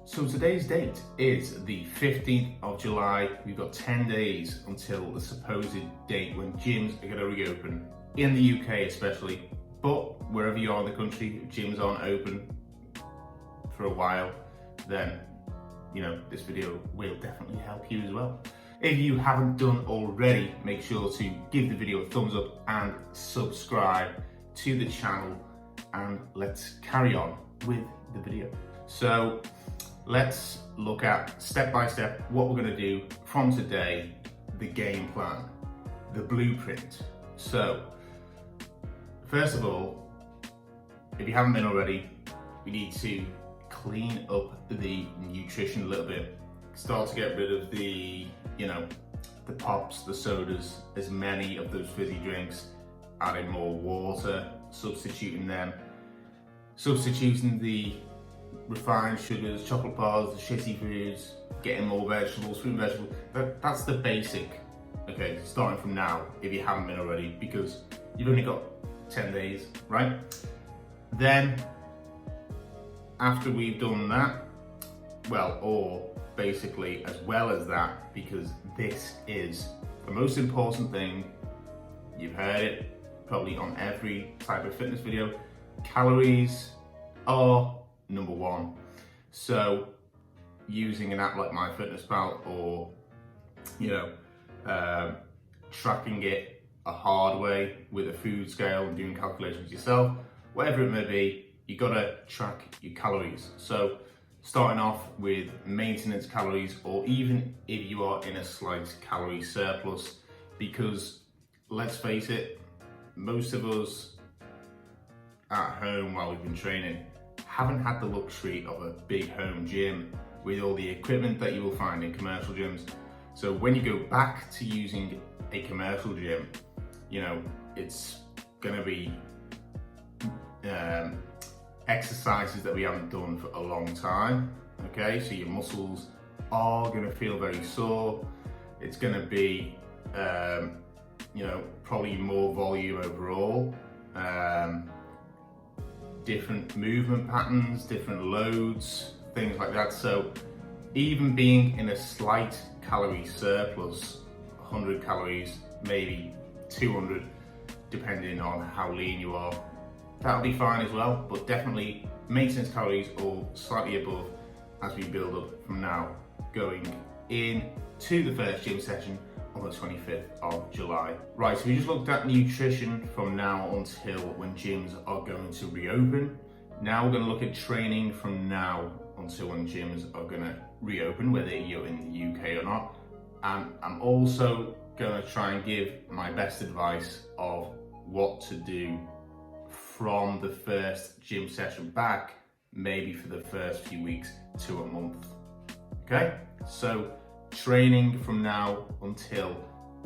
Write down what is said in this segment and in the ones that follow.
So today's date is the 15th of July. We've got 10 days until the supposed date when gyms are going to reopen, in the UK especially, but wherever you are in the country, if gyms aren't open for a while, then this video will definitely help you as well. If you haven't done already, make sure to give the video a thumbs up and subscribe to the channel, and let's carry on with the video. So let's look at step by step what we're going to do from today, the game plan, the blueprint. So first of all, if you haven't been already, we need to clean up the nutrition a little bit. Start to get rid of the pops, the sodas, as many of those fizzy drinks, adding more water, substituting them, substituting the refined sugars, chocolate bars, the shitty foods, getting more vegetables, fruit and vegetables. That's the basic, okay, starting from now, if you haven't been already, because you've only got 10 days, right? Then, after we've done that, or basically as well as that, because this is the most important thing, you've heard it probably on every type of fitness video, calories are number one. So using an app like MyFitnessPal, or tracking it a hard way with a food scale and doing calculations yourself, whatever it may be, you gotta track your calories. So starting off with maintenance calories, or even if you are in a slight calorie surplus, because let's face it, most of us at home while we've been training haven't had the luxury of a big home gym with all the equipment that you will find in commercial gyms. So when you go back to using a commercial gym, it's gonna be exercises that we haven't done for a long time, okay? So your muscles are gonna feel very sore. It's gonna be, probably more volume overall, different movement patterns, different loads, things like that. So even being in a slight calorie surplus, 100 calories, maybe 200, depending on how lean you are, that'll be fine as well, but definitely maintenance calories or slightly above as we build up from now, going into the first gym session on the 25th of July. Right, so we just looked at nutrition from now until when gyms are going to reopen. Now we're going to look at training from now until when gyms are going to reopen, whether you're in the UK or not. And I'm also going to try and give my best advice of what to do from the first gym session back, maybe for the first few weeks to a month. Okay, so training from now until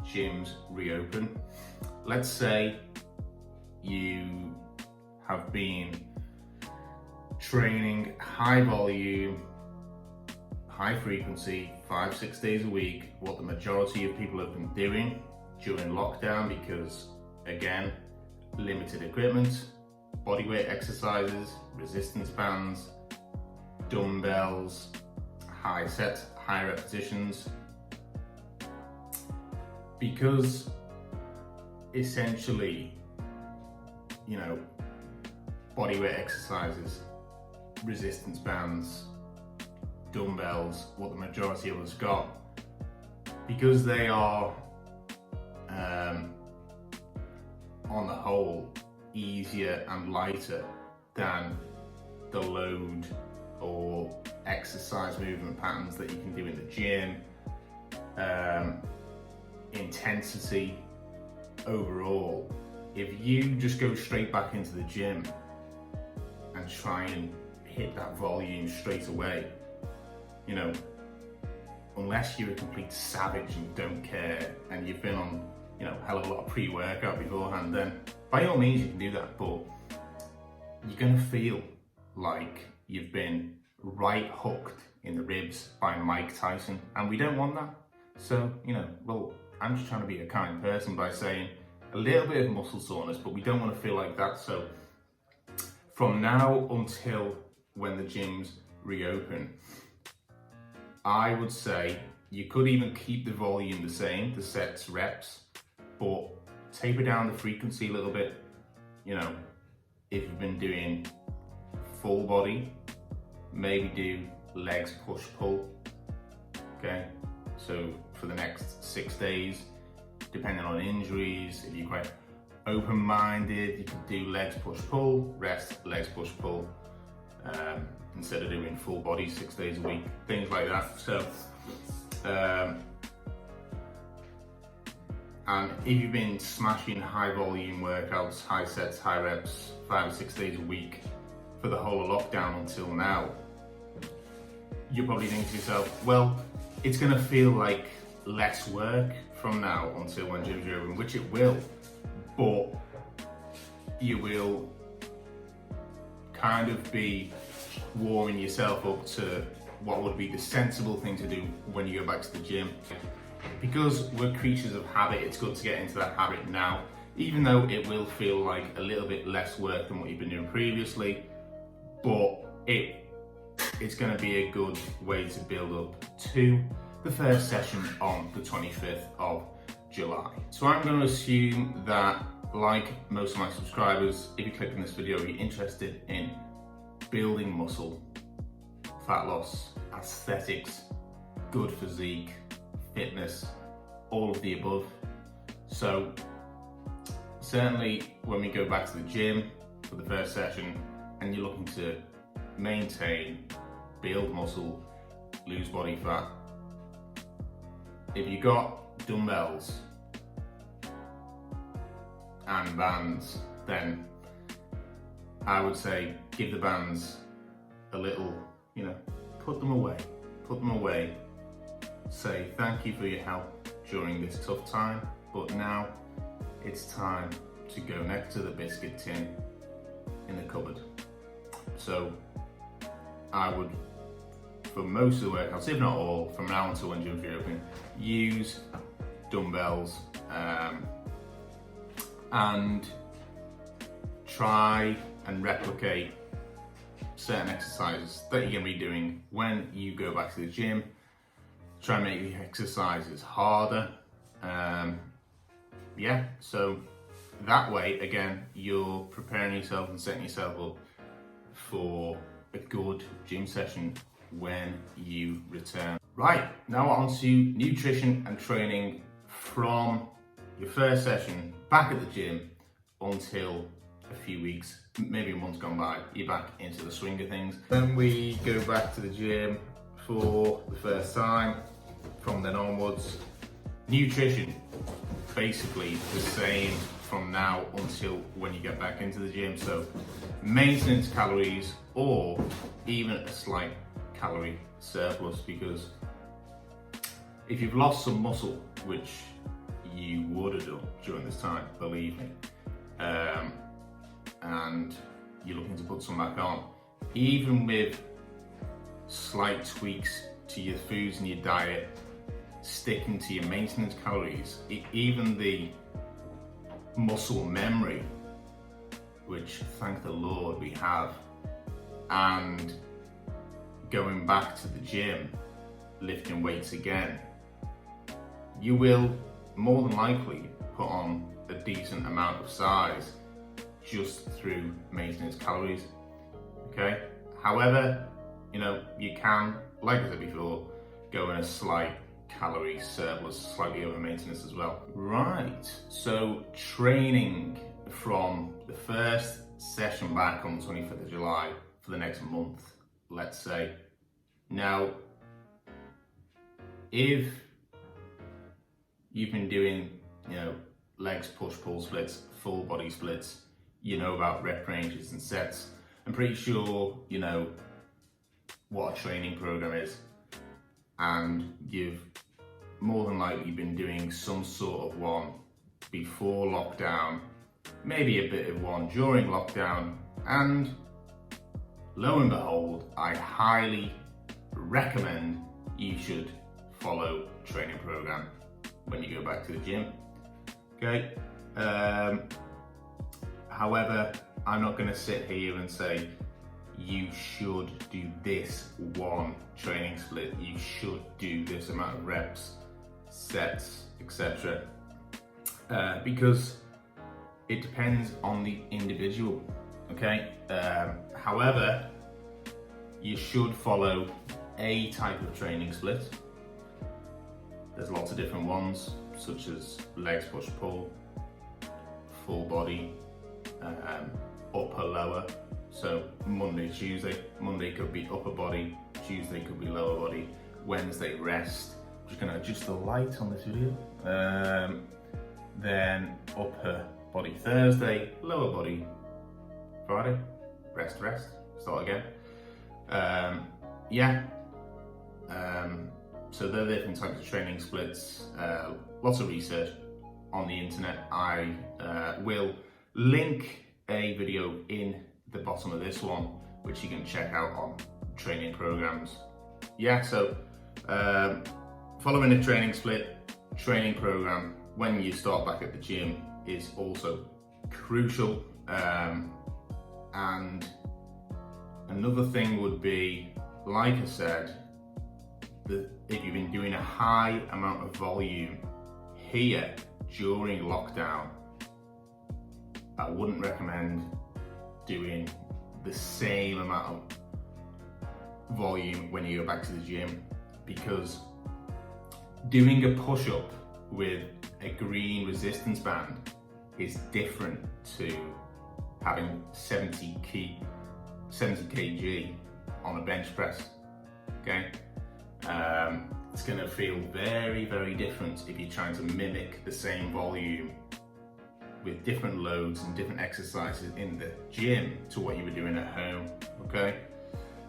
gyms reopen. Let's say you have been training high volume, high frequency, 5-6 days a week, what the majority of people have been doing during lockdown, because again, limited equipment, bodyweight exercises, resistance bands, dumbbells, high sets, high repetitions, because essentially, bodyweight exercises, resistance bands, dumbbells, what the majority of us got, because they are on the whole easier and lighter than the load or exercise movement patterns that you can do in the gym, intensity overall. If you just go straight back into the gym and try and hit that volume straight away, unless you're a complete savage and don't care and you've been on hell of a lot of pre-workout beforehand, then by all means you can do that, but you're gonna feel like you've been right hooked in the ribs by Mike Tyson, and we don't want that. So I'm just trying to be a kind person by saying a little bit of muscle soreness, but we don't want to feel like that. So from now until when the gyms reopen, I would say you could even keep the volume the same, the sets, reps, but taper down the frequency a little bit. You know, if you've been doing full body, maybe do legs push pull. Okay, so for the next 6 days, depending on injuries, if you're quite open-minded, you can do legs push pull, rest, legs push pull, instead of doing full body 6 days a week, things like that. So, and if you've been smashing high volume workouts, high sets, high reps, 5 or 6 days a week for the whole of lockdown until now, you're probably thinking to yourself, well, it's gonna feel like less work from now until when gyms are open, which it will, but you will kind of be warming yourself up to what would be the sensible thing to do when you go back to the gym. Because we're creatures of habit, it's good to get into that habit now, even though it will feel like a little bit less work than what you've been doing previously, but it's going to be a good way to build up to the first session on the 25th of July. So I'm going to assume that, like most of my subscribers, if you click on this video, you're interested in building muscle, fat loss, aesthetics, good physique, fitness, all of the above. So certainly when we go back to the gym for the first session and you're looking to maintain, build muscle, lose body fat, if you got dumbbells and bands, then I would say give the bands a little, put them away, say thank you for your help during this tough time, but now it's time to go next to the biscuit tin in the cupboard. So I would, for most of the workouts, if not all, from now until when gyms reopen, use dumbbells and try and replicate certain exercises that you're going to be doing when you go back to the gym. Try and make the exercises harder. So that way, again, you're preparing yourself and setting yourself up for a good gym session when you return. Right, now on to nutrition and training from your first session back at the gym until a few weeks, maybe a month gone by, you're back into the swing of things. Then we go back to the gym for the first time. From then onwards, nutrition, basically the same from now until when you get back into the gym. So maintenance calories or even a slight calorie surplus, because if you've lost some muscle, which you would have done during this time, believe me, and you're looking to put some back on, even with slight tweaks to your foods and your diet, sticking to your maintenance calories, even the muscle memory, which thank the Lord we have, and going back to the gym, lifting weights again, you will more than likely put on a decent amount of size just through maintenance calories. Okay, however, you can, like I said before, go in a slight calorie surplus, slightly over maintenance as well. Right, so training from the first session back on the 25th of July for the next month, let's say. Now, if you've been doing, legs push pull splits, full body splits, you know about rep ranges and sets, I'm pretty sure you know what a training program is, and you've more than likely been doing some sort of one before lockdown, maybe a bit of one during lockdown, and lo and behold, I highly recommend you should follow a training program when you go back to the gym. Okay. However, I'm not going to sit here and say you should do this one training split, you should do this amount of reps, sets, etc. Because it depends on the individual, okay? However, you should follow a type of training split. There's lots of different ones, such as legs, push, pull, full body, upper, lower. So Monday, Tuesday. Monday could be upper body, Tuesday could be lower body, Wednesday rest. I'm just gonna adjust the light on this video. Then upper body Thursday, lower body Friday, rest, start again. So there are different types of training splits, lots of research on the internet. I will link a video in the bottom of this one, which you can check out on training programs. So following a training split, training program when you start back at the gym is also crucial. And another thing would be, like I said, that if you've been doing a high amount of volume here during lockdown, I wouldn't recommend doing the same amount of volume when you go back to the gym, because doing a push-up with a green resistance band is different to having 70 kg on a bench press, okay? It's gonna feel very, very different if you're trying to mimic the same volume with different loads and different exercises in the gym to what you were doing at home, okay?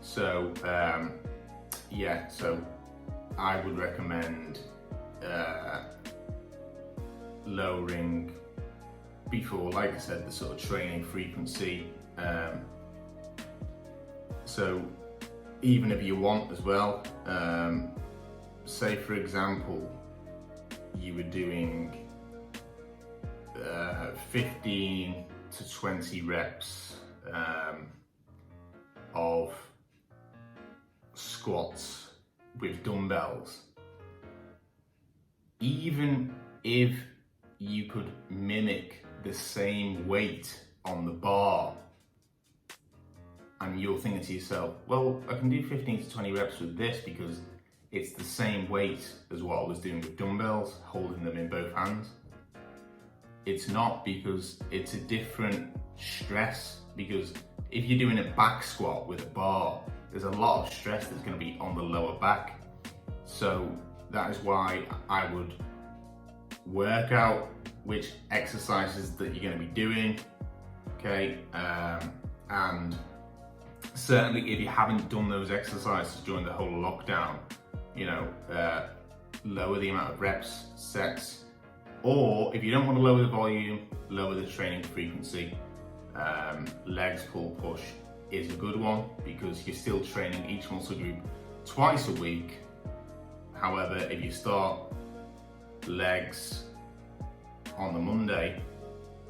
So, so I would recommend lowering before, like I said, the sort of training frequency. So even if you want as well, say for example, you were doing 15 to 20 reps of squats with dumbbells. Even if you could mimic the same weight on the bar, and you're thinking to yourself, well, I can do 15 to 20 reps with this because it's the same weight as what I was doing with dumbbells, holding them in both hands. It's not, because it's a different stress. Because if you're doing a back squat with a bar, there's a lot of stress that's going to be on the lower back. So that is why I would work out which exercises that you're going to be doing, okay? And certainly if you haven't done those exercises during the whole lockdown, lower the amount of reps, sets, or if you don't want to lower the volume, lower the training frequency. Legs, pull, push is a good one because you're still training each muscle group twice a week. However, if you start legs on the Monday,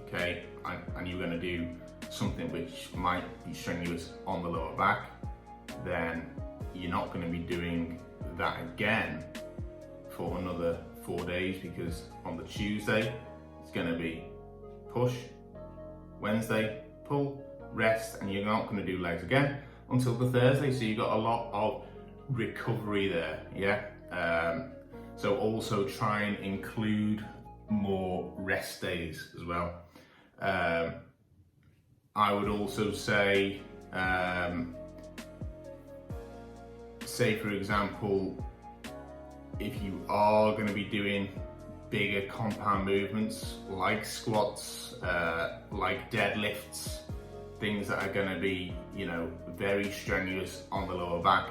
okay, and you're going to do something which might be strenuous on the lower back, then you're not going to be doing that again for another 4 days, because on the Tuesday it's going to be push, Wednesday pull, rest, and you're not going to do legs again until the Thursday. So you've got a lot of recovery there, so also try and include more rest days as well. I would also say, for example, if you are going to be doing bigger compound movements like squats, like deadlifts, things that are going to be, very strenuous on the lower back,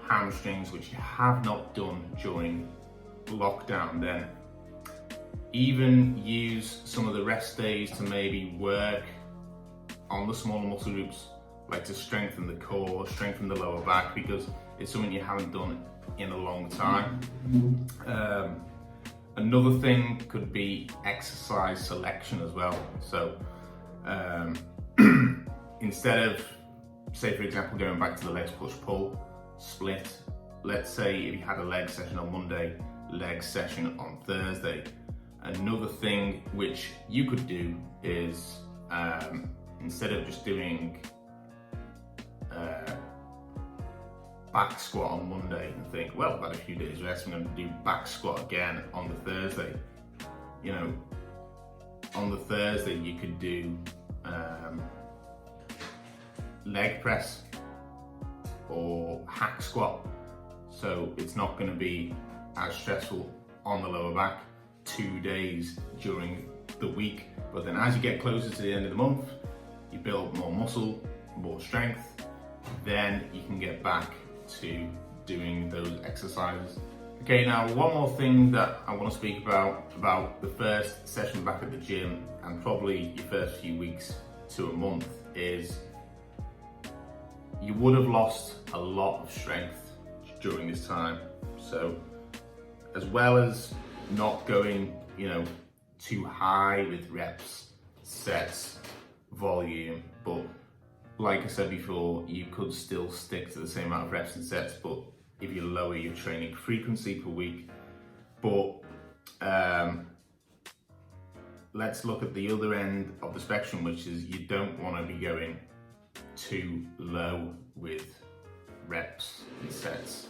hamstrings, which you have not done during lockdown, then even use some of the rest days to maybe work on the smaller muscle groups, like to strengthen the core, strengthen the lower back, because it's something you haven't done in a long time. Another thing could be exercise selection as well. So instead of say for example, going back to the legs push pull split, let's say if you had a leg session on Monday, leg session on Thursday. Another thing which you could do is instead of just doing back squat on Monday and think, well, I've had a few days rest, I'm going to do back squat again on the Thursday. You know, on the Thursday you could do leg press or hack squat. So it's not going to be as stressful on the lower back 2 days during the week. But then as you get closer to the end of the month, you build more muscle, more strength, then you can get back to doing those exercises. Okay, now one more thing that I want to speak about the first session back at the gym and probably your first few weeks to a month is you would have lost a lot of strength during this time. So as well as not going, you know, too high with reps, sets, volume, but like I said before, you could still stick to the same amount of reps and sets, but if you lower your training frequency per week. But let's look at the other end of the spectrum, which is you don't want to be going too low with reps and sets.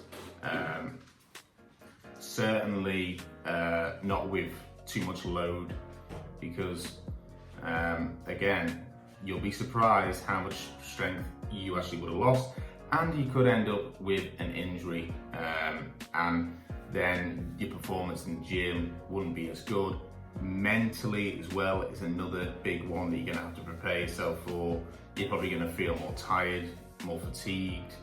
Certainly not with too much load, because again, you'll be surprised how much strength you actually would have lost, and you could end up with an injury, and then your performance in the gym wouldn't be as good. Mentally as well is another big one that you're going to have to prepare yourself for. You're probably going to feel more tired, more fatigued.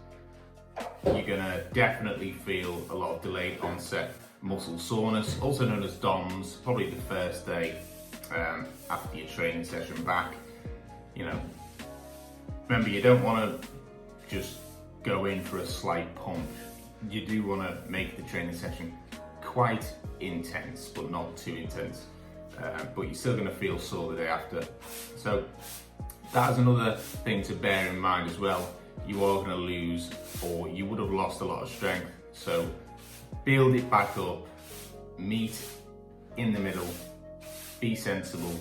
You're going to definitely feel a lot of delayed onset muscle soreness, also known as DOMS, probably the first day after your training session back. You know, remember, you don't want to just go in for a slight pump. You do want to make the training session quite intense, but not too intense. But you're still going to feel sore the day after. So that is another thing to bear in mind as well. You are going to lose, or you would have lost a lot of strength. So build it back up, meet in the middle, be sensible.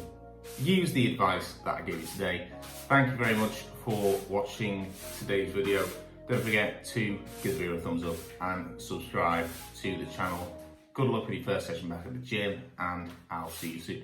Use the advice that I gave you today. Thank you very much for watching today's video. Don't forget to give the video a thumbs up and subscribe to the channel. Good luck with your first session back at the gym, and I'll see you soon.